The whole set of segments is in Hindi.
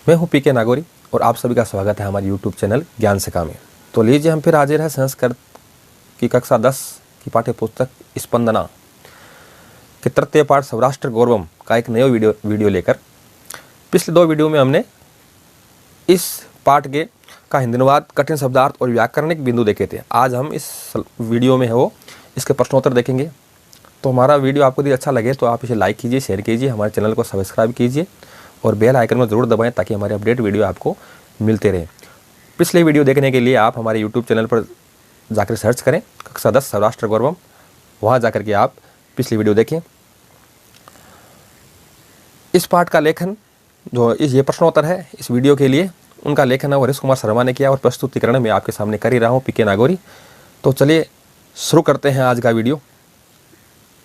मैं हूं पीके नागौरी और आप सभी का स्वागत है हमारे YouTube चैनल ज्ञान सिका में। तो लीजिए हम फिर हाजिर है संस्कृत की कक्षा 10 की पाठ्य पुस्तक स्पंदना के तृतीय पाठ सौराष्ट्र गौरवम का एक नया वीडियो लेकर। पिछले दो वीडियो में हमने इस पाठ के का हिंदी अनुवाद, कठिन शब्दार्थ और व्याकरणिक बिंदु देखे थे। आज हम इस वीडियो में है वो इसके प्रश्नोत्तर देखेंगे। तो हमारा वीडियो आपको यदि अच्छा लगे तो आप इसे लाइक कीजिए, शेयर कीजिए, हमारे चैनल को सब्सक्राइब कीजिए और बेल आइकन में ज़रूर दबाएं ताकि हमारे अपडेट वीडियो आपको मिलते रहें। पिछले वीडियो देखने के लिए आप हमारे YouTube चैनल पर जाकर सर्च करें कक्षा 10 सौराष्ट्र गौरवम, वहाँ जाकर के आप पिछली वीडियो देखें। इस पाठ का लेखन जो ये प्रश्नोत्तर है इस वीडियो के लिए, उनका लेखन है हरीश कुमार शर्मा ने किया और प्रस्तुतिकरण मैं आपके सामने कर ही रहा हूँ, पीके नागौरी। तो चलिए शुरू करते हैं आज का वीडियो।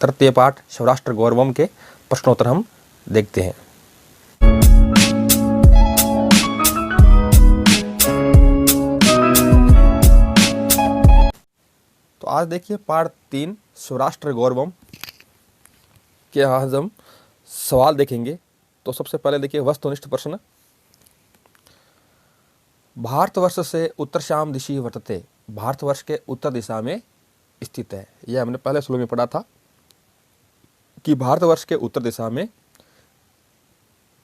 तृतीय पाठ सौराष्ट्र गौरवम के प्रश्नोत्तर हम देखते हैं। तो आज देखिए पाठ 3 सौराष्ट्र गौरवम के आज हम सवाल देखेंगे। तो सबसे पहले देखिए वस्तुनिष्ठ प्रश्न। भारतवर्ष से उत्तरश्याम दिशि वर्तते, भारतवर्ष के उत्तर दिशा में स्थित है। यह हमने पहले श्लोक में पढ़ा था कि भारतवर्ष के उत्तर दिशा में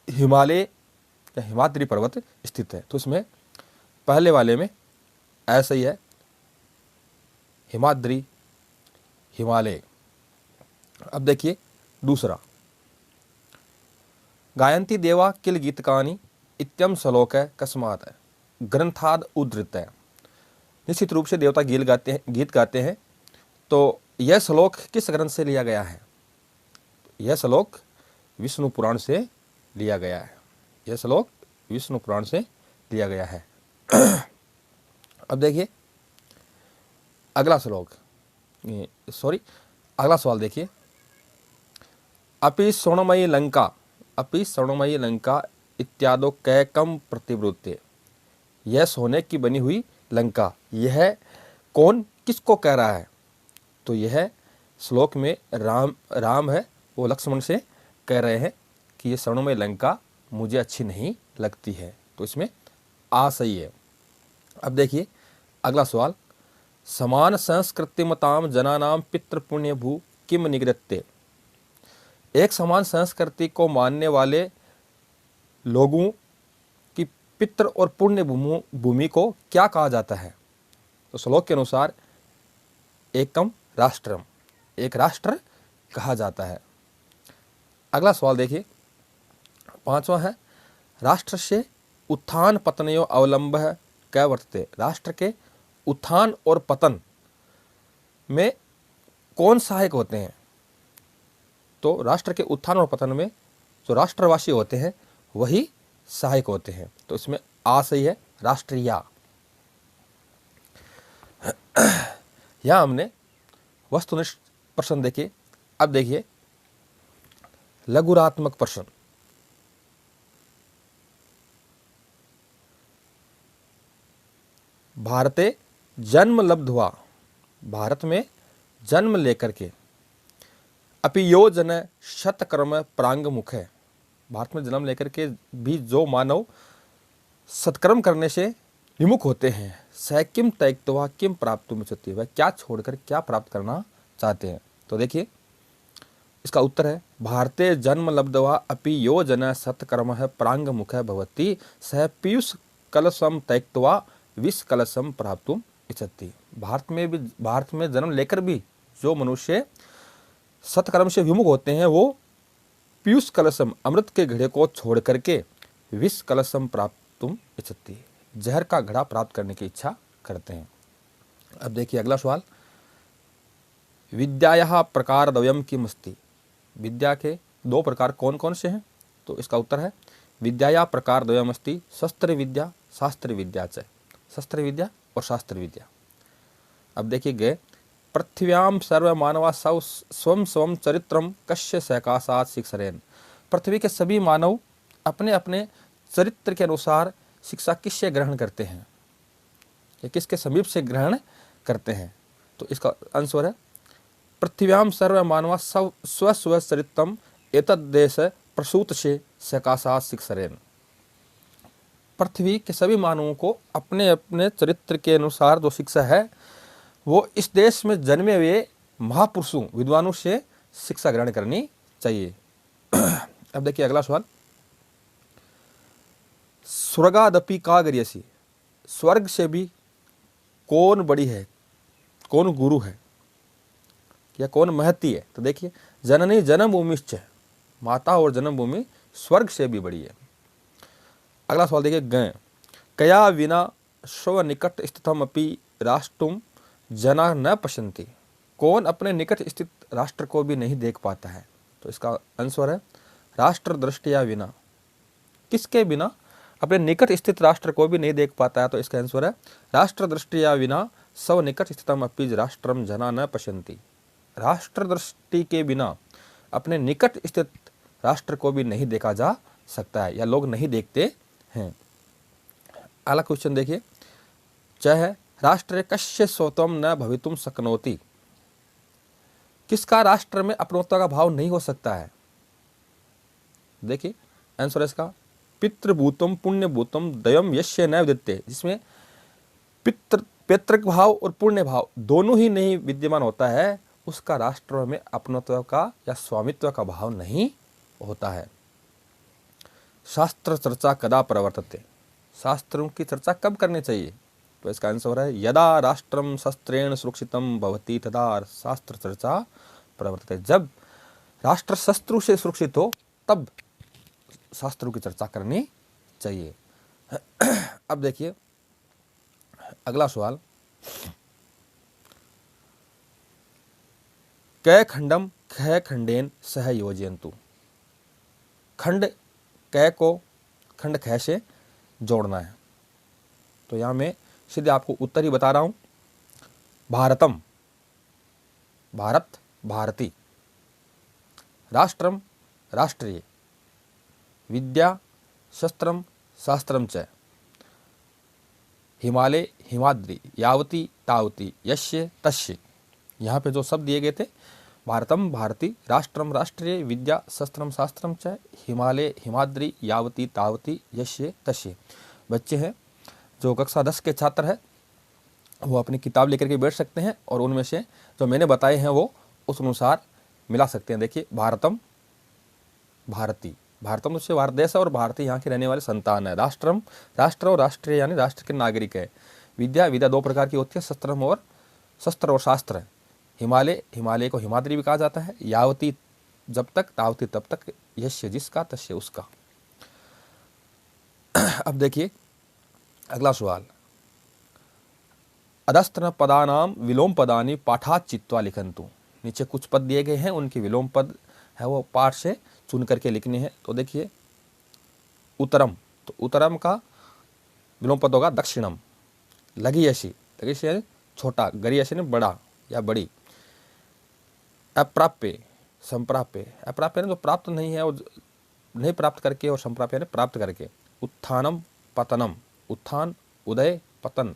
हिमालय या हिमाद्री पर्वत स्थित है। तो इसमें पहले वाले में ऐसा ही है, हिमाद्री, हिमालय। अब देखिए दूसरा, गायन्ति देवा किल गीतकानि इत्यम श्लोक है कस्मात् ग्रंथाद उद्धृत है। निश्चित रूप से देवता गीत गाते हैं। तो यह श्लोक किस ग्रंथ से लिया गया है? यह श्लोक विष्णु पुराण से लिया गया है। यह श्लोक विष्णु पुराण से लिया गया है। अब देखिए अगला सवाल देखिए। अपि स्वर्णमयी लंका इत्यादि कैकम प्रतिवृत्ते। यह सोने की बनी हुई लंका, यह कौन किसको कह रहा है? तो यह श्लोक में राम है, वो लक्ष्मण से कह रहे हैं कि ये स्वर्णमयी लंका मुझे अच्छी नहीं लगती है। तो इसमें आ सही है। अब देखिए अगला सवाल, समान संस्कृतिमताम जनानाम पितृ पुण्य भू किम निगृत्ते। एक समान संस्कृति को मानने वाले लोगों की पितृ और पुण्य भूमि को क्या कहा जाता है? तो श्लोक के अनुसार एकम राष्ट्रम, एक राष्ट्र कहा जाता है। अगला सवाल देखिए पांचवा है, राष्ट्र से उत्थान पतनयो अवलंब क्या वर्तते। राष्ट्र के उत्थान और पतन में कौन सहायक होते हैं? तो राष्ट्र के उत्थान और पतन में जो राष्ट्रवासी होते हैं वही सहायक होते हैं। तो इसमें आ सही है, राष्ट्रीय। यहां हमने वस्तुनिष्ठ प्रश्न देखे। अब देखिए लघुरात्मक प्रश्न। भारते जन्म लब्ध्वा, भारत में जन्म लेकर के, अपि यो जन शतकर्म प्रांग मुख है। भारत में जन्म लेकर के भी जो मानव सत्कर्म करने से विमुख होते हैं, सह किम त्यक्त्वा किम प्राप्तुमिच्छति, वह क्या छोड़कर क्या प्राप्त करना चाहते हैं? तो देखिए इसका उत्तर है, भारते जन्म लब्ध्वा अपि यो जन सत्कर्म प्रांग मुख भवति सह पीयूष कलशम त्यक्त्वा विष कलशम प्राप्तुम इच्छति। भारत में जन्म लेकर भी जो मनुष्य सत्कर्म से विमुख होते हैं वो पीयूष कलशम, अमृत के घड़े को छोड़ करके विष कलशम प्राप्तुम इच्छति, जहर का घड़ा प्राप्त करने की इच्छा करते हैं। अब देखिए अगला सवाल, विद्यायाः प्रकारद्वयं किम् अस्ति। विद्या के दो प्रकार कौन कौन से हैं? तो इसका उत्तर है, विद्याया प्रकारद्वयम् अस्ति शस्त्र विद्या शास्त्र विद्या च। शस्त्र विद्या और शास्त्र विद्या। अब देखिए गए, पृथ्व्याम सर्व मानवा स्वम स्वम चरित्रम कस्य सकाशात शिक्षरेन। पृथ्वी के सभी मानव अपने अपने चरित्र के अनुसार शिक्षा किससे ग्रहण करते हैं या किसके समीप से ग्रहण करते हैं? तो इसका आंसर है, पृथ्व्याम सर्व मानवा स्व स्व चरित्रम एतद्देश प्रसूत से सकाशात शिक्षरेन। पृथ्वी के सभी मानवों को अपने अपने चरित्र के अनुसार जो शिक्षा है वो इस देश में जन्मे हुए महापुरुषों विद्वानों से शिक्षा ग्रहण करनी चाहिए। अब देखिए अगला सवाल, स्वर्गादपि का गरियसी, स्वर्ग से भी कौन बड़ी है, कौन गुरु है या कौन महती है? तो देखिए, जननी जन्मभूमिश्च, माता और जन्मभूमि स्वर्ग से भी बड़ी है। अगला सवाल देखिए, गय कया विना स्व निकट स्थितम अपि राष्ट्रम जना न पश्यन्ति, कौन अपने निकट स्थित राष्ट्र को भी नहीं देख पाता है? तो इसका आंसर है राष्ट्र दृष्टिया विना, किसके बिना? अपने निकट स्थित राष्ट्र को भी नहीं देख पाता है। तो इसका आंसर है राष्ट्र दृष्टिया विना स्व निकट स्थितम अपि राष्ट्रम जना न पश्यन्ति, राष्ट्र दृष्टि के बिना अपने निकट स्थित राष्ट्र को भी नहीं देखा जा सकता है या लोग नहीं देखते हैं। अगला क्वेश्चन देखिए, चाहे राष्ट्र कस्य स्वतम न भवितुम शक्नोति, किसका राष्ट्र में अपनत्व का भाव नहीं हो सकता है? देखिए आंसर इसका पितृभूतम पुण्यभूतम दयम यस्य न विद्यते, जिसमें पैतृक भाव और पुण्य भाव दोनों ही नहीं विद्यमान होता है, उसका राष्ट्र में अपनत्व का या स्वामित्व का भाव नहीं होता है। शास्त्र चर्चा कदा प्रवर्तते, शास्त्रों की चर्चा कब करनी चाहिए? तो इसका आंसर है यदा राष्ट्रम शस्त्रेण सुरक्षितम भवति तदा शास्त्र चर्चा प्रवर्तते, जब राष्ट्र शस्त्रों से सुरक्षित हो तब शास्त्रों की चर्चा करनी चाहिए। अब देखिए अगला सवाल, कै खंडम ख खंडेन सह योजयन्तु, खंड कै को खंड ख से जोड़ना है। तो यहाँ मैं सीधे आपको उत्तर ही बता रहा हूँ, भारतम भारत भारती, राष्ट्रम राष्ट्रीय, विद्या शस्त्रम शास्त्रम च, हिमालय हिमाद्रि, यावती तावती, यस्य तस्य। यहाँ पे जो शब्द दिए गए थे, भारतम भारती, राष्ट्रम राष्ट्रीय, विद्या शस्त्रम शास्त्रम च, हिमालय हिमाद्रि, यावती तावती, यस्य तस्य। बच्चे हैं जो कक्षा 10 के छात्र हैं वो अपनी किताब लेकर के बैठ सकते हैं और उनमें से जो मैंने बताए हैं वो उस अनुसार मिला सकते हैं। देखिए भारतम भारती, भारतम उससे भारत देश है और भारतीय यहाँ के रहने वाले संतान है। राष्ट्रम राष्ट्र और राष्ट्रीय यानी राष्ट्र के नागरिक है। विद्या विद्या दो प्रकार की होती है, शस्त्रम और शस्त्र और शास्त्र। हिमालय हिमालय को हिमाद्री भी कहा जाता है। यावती जब तक, तावती तब तक, यस्य जिसका, तस्य उसका। अब देखिए अगला सवाल, अधस्तन पदानाम विलोम पदानी पाठात चित्वा लिखन्तु, नीचे कुछ पद दिए गए हैं, उनके विलोम पद है वो पाठ से चुन करके लिखने हैं। तो देखिए उत्तरम, तो उत्तरम का विलोम पद होगा दक्षिणम। लघियसी, लघियसी यानी छोटा, गरियसी यानी बड़ा या बड़ी। अप्राप्य संप्राप्य, अप्राप्य यानी जो प्राप्त नहीं है, वो नहीं प्राप्त करके, और संप्राप्य यानी प्राप्त करके। उत्थानम पतनम, उत्थान उदय, पतन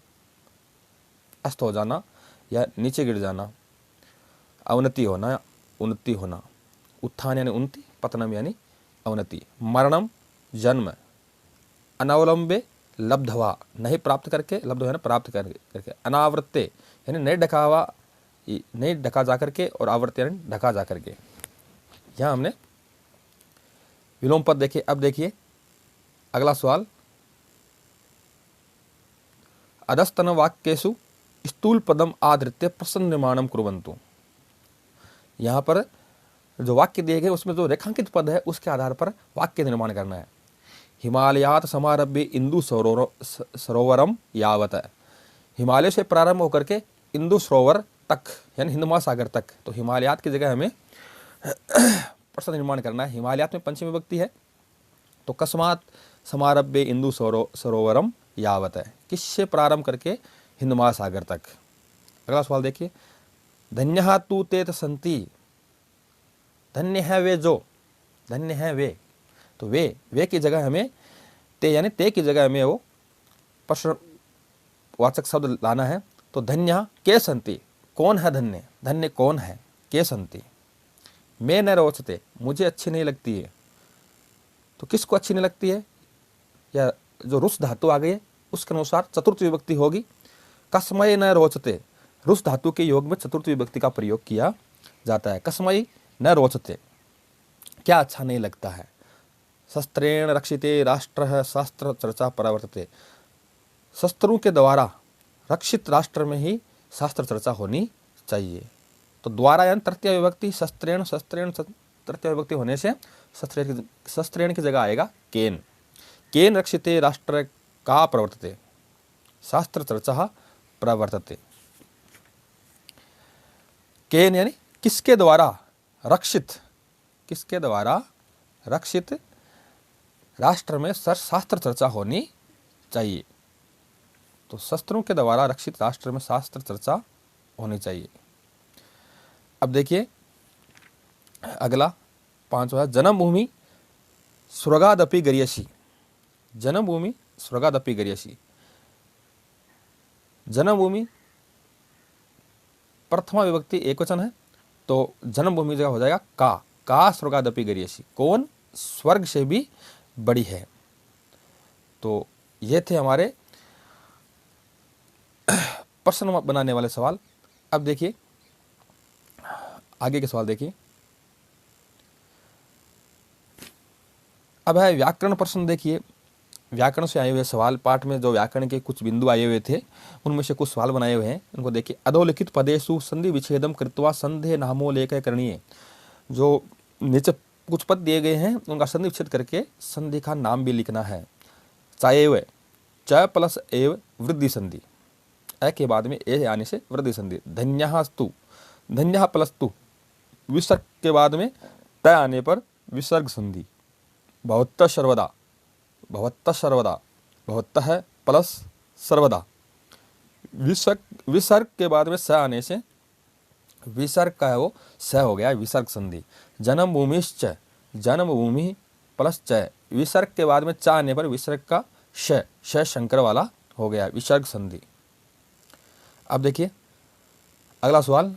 अस्त हो जाना या नीचे गिर जाना। अवनति होना, उन्नति होना। उत्थान यानी उन्नति, पतनम यानी अवनति। मरणम जन्म, अनवलंबे लब्धवा, नहीं प्राप्त करके, लब्ध है ना प्राप्त करके। अनावृत्ते यानी नहीं ढका हुआ, नहीं ढका जा करके, और आवृत्ति यानी ढका जा करके। यहाँ हमने विलोम पद देखे। अब देखिए अगला सवाल, अधस्तन वाक्येषु स्थूल पदम आधृत्य प्रश्न निर्माणम कुर्वन्तु, यहाँ पर जो वाक्य दिए गए उसमें जो रेखांकित पद है उसके आधार पर वाक्य निर्माण करना है। हिमालयात समारभ्य इंदु सरोवरम यावत, हिमालय से प्रारंभ होकर के इंदु सरोवर तक यानी हिंद महासागर तक। तो हिमालयात की जगह हमें प्रश्न निर्माण करना है। हिमालयात में पंचमी विभक्ति है, तो कस्मात समारभ्य इंदु सरोवरम यावत है, किससे प्रारंभ करके हिंद महासागर तक। अगला सवाल देखिए, धन्यः तु ते संति, धन्य है वे जो, धन्य है वे, तो वे की जगह हमें ते यानी ते की जगह हमें वो प्रश्नवाचक शब्द लाना है। तो धन्य के संति, कौन है धन्य, धन्य कौन है। के संति, मैं न रोचते, मुझे अच्छी नहीं लगती है। तो किसको अच्छी नहीं लगती है, या जो रुस धातु आ गई है उसके अनुसार चतुर्थ विभक्ति होगी। कस्मय न रोचते, रुस धातु के योग में चतुर्थ विभक्ति का प्रयोग किया जाता है। कस्मय न रोचते, क्या अच्छा नहीं लगता है। शस्त्रेण रक्षिते राष्ट्र शास्त्र चर्चा परावर्तते, शस्त्रों के द्वारा रक्षित राष्ट्र में ही शास्त्र चर्चा होनी चाहिए। तो द्वारा यानी तृतीय विभक्ति, शस्त्रेण शस्त्रेण तृतीय विभक्ति होने से शस्त्रेण की जगह आएगा केन। केन रक्षिते राष्ट्र का प्रवर्तते, शास्त्र चर्चा प्रवर्तते। केन यानी किसके द्वारा रक्षित, किसके द्वारा रक्षित राष्ट्र में शास्त्र चर्चा होनी चाहिए। तो शस्त्रों के द्वारा रक्षित राष्ट्र में शास्त्र चर्चा होनी चाहिए। अब देखिए अगला 5वां है जन्मभूमि स्वर्गादपि गरियसी। जन्मभूमि स्वर्गादपि गरियसी, जन्मभूमि प्रथमा विभक्ति एकवचन है तो जन्मभूमि जगह हो जाएगा का स्वर्गादपि गरियसी, कौन स्वर्ग से भी बड़ी है। तो ये थे हमारे प्रश्न बनाने वाले सवाल। अब देखिए आगे के सवाल देखिए। अब है व्याकरण प्रश्न। देखिए व्याकरण से आए हुए सवाल, पाठ में जो व्याकरण के कुछ बिंदु आए हुए थे उनमें से कुछ सवाल बनाए हुए हैं, उनको देखिए। अधोलिखित पदेषु संधि विच्छेदम कृत्वा संधे नामो लेकर करणीय। जो नीचे कुछ पद दिए गए हैं उनका संधि विच्छेद करके संधि का नाम भी लिखना है। चाएव, च प्लस एव वृद्धि संधि, अ के बाद में ए आने से वृद्धि संधि। धन्यस्तु, धन्य प्लस तु, विसर्ग के बाद में त आने पर विसर्ग संधि। भवत्तः सर्वदा, भवत्तः सर्वदा, भवत्तः प्लस सर्वदा। विसर्ग के बाद में स आने से विसर्ग का है वो स हो गया विसर्ग संधि। जन्मभूमिश्च, जन्मभूमि प्लस च, विसर्ग के बाद में च आने पर विसर्ग का श शंकर वाला हो गया विसर्ग संधि। अब देखिए अगला सवाल,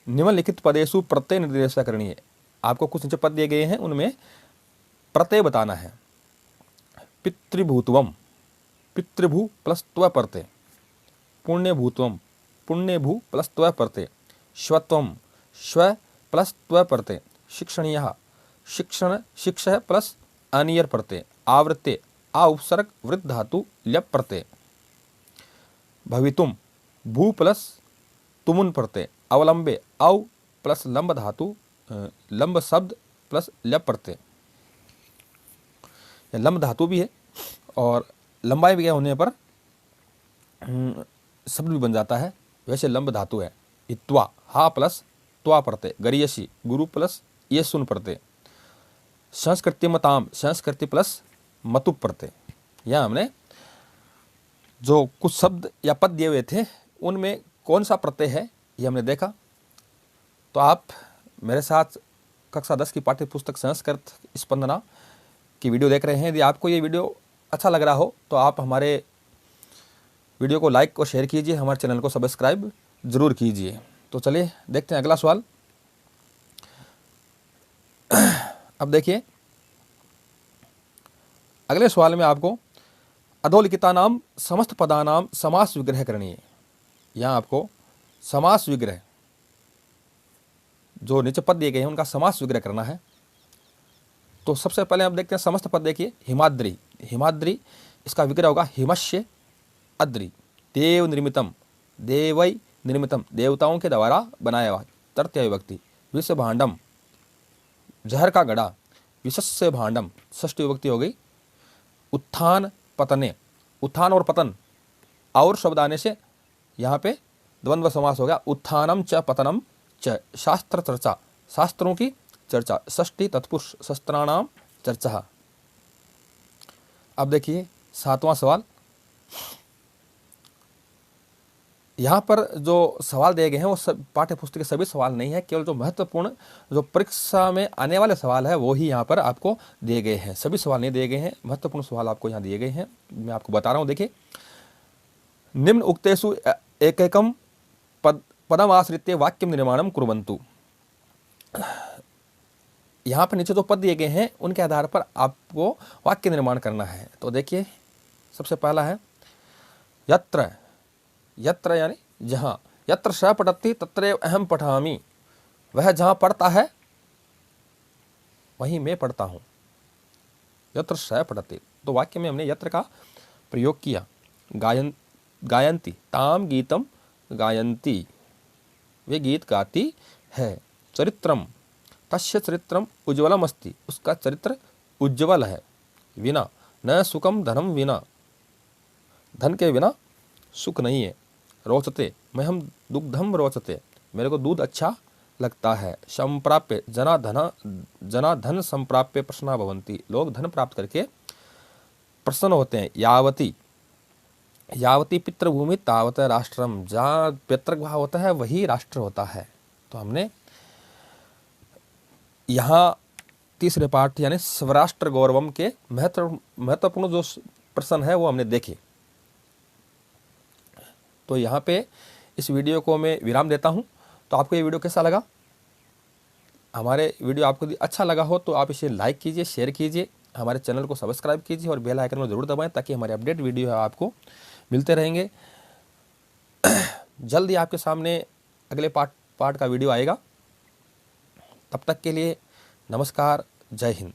निम्नलिखित पदेषु प्रत्यय निर्देश करनी। आपको कुछ नीचे पद दिए गए हैं उनमें प्रत्यय बताना है। पितृभूत्वम, पितृभू प्लस त्व प्रत्यय। पुण्यभूत्वम, पुण्यभू प्लस त्व प्रत्यय। स्वत्वम, स्व प्लस त्व प्रत्यय। शिक्षणीयः, शिक्षण शिक्ष प्लस अनियर प्रत्यय। आवृत्ते, आ उपसर्ग वृद्ध धातु ल्यप प्रत्यय। भवितुम, भू प्लस तुमुन प्रत्यय। अवलंबे, औ प्लस लंब धातु लंब शब्द प्लस ल्यप प्रत्यय। लंब धातु भी है और लंबाई भी होने पर शब्द भी बन जाता है, वैसे लंब धातु है। इत्वा, हा प्लस त्वा प्रत्यय। गरियसी, गुरु प्लस ये सुन प्रत्यय। संस्कृतिमताम, संस्कृति प्लस मतु प्रत्यय। यह हमने जो कुछ शब्द या पद दिए हुए थे उनमें कौन सा प्रत्यय है ये हमने देखा। तो आप मेरे साथ कक्षा 10 की पाठ्य पुस्तक संस्कृत स्पंदना की वीडियो देख रहे हैं। यदि आपको ये वीडियो अच्छा लग रहा हो तो आप हमारे वीडियो को लाइक और शेयर कीजिए, हमारे चैनल को सब्सक्राइब जरूर कीजिए। तो चलिए देखते हैं अगला सवाल। अब देखिए अगले सवाल में आपको अधोलिखितानाम समस्त पदानाम समास विग्रह करनी है। यहाँ आपको समास विग्रह, जो नीचे पद दिए गए हैं उनका समास विग्रह करना है। तो सबसे पहले आप देखते हैं समस्त पद। देखिए हिमाद्री, हिमाद्री इसका विग्रह होगा हिमस्य अद्रि। देव निर्मितम, देवै निर्मितम, देवताओं के द्वारा बनाया हुआ तृतीय विभक्ति। विश्व भांडम, जहर का घड़ा। विशस्य भांडम, षष्ठी विभक्ति हो गई। उत्थान पतने, उत्थान और पतन और शब्द आने से यहाँ पे द्वंद्व समास हो गया। उत्थानम च पतनम च। शास्त्र चर्चा, शास्त्रों की चर्चा। षष्ठी तत्पुरुष, शस्त्राणाम चर्चा। अब देखिए 7वां सवाल। यहाँ पर जो सवाल दिए गए हैं वो सब पाठ्य पुस्तक के सभी सवाल नहीं है, केवल जो महत्वपूर्ण जो परीक्षा में आने वाले सवाल है वो ही यहाँ पर आपको दिए गए हैं। सभी सवाल नहीं दिए गए हैं, महत्वपूर्ण सवाल आपको यहाँ दिए गए हैं, मैं आपको बता रहा हूँ। देखिए निम्न उक्तेषु एकैकम पदम आश्रित्य वाक्यम निर्माणम कुर्वन्तु। यहाँ पर नीचे जो पद दिए गए हैं उनके आधार पर आपको वाक्य निर्माण करना है। तो देखिए सबसे पहला है यत्र, यत्र यानी जहाँ, यत्र स पठति तत्रैव अहम पठामि, वह जहाँ पढ़ता है वहीं मैं पढ़ता हूँ। यत्र स पठति, तो वाक्य में हमने यत्र का प्रयोग किया। गायन्ति, ताम गीतम गायन्ति, वे गीत गाती है। चरित्रम, तस्य चरित्रम उज्ज्वलम अस्ति, उसका चरित्र उज्ज्वल है। विना, न सुखम धनम विना, धन के बिना सुख नहीं है। रोचते, मह्यम दुग्धम रोचते, मेरे को दूध अच्छा लगता है। संप्राप्य, जना धन संप्राप्य प्रसन्ना भवन्ति, लोग धन प्राप्त करके प्रसन्न होते हैं। यावती, यावती पितृभूमि तावत राष्ट्रम, जहाँ पितृ भाव होता है वही राष्ट्र होता है। तो हमने यहाँ तीसरे पाठ यानी स्वराष्ट्र गौरवम के महत्वपूर्ण जो प्रश्न है वो हमने देखे। तो यहाँ पे इस वीडियो को मैं विराम देता हूँ। तो आपको ये वीडियो कैसा लगा? हमारे वीडियो आपको यदि अच्छा लगा हो तो आप इसे लाइक कीजिए, शेयर कीजिए, हमारे चैनल को सब्सक्राइब कीजिए और बेल आइकन को जरूर दबाएं ताकि हमारे अपडेट वीडियो है आपको मिलते रहेंगे। जल्द ही आपके सामने अगले पार्ट का वीडियो आएगा। तब तक के लिए नमस्कार, जय हिंद।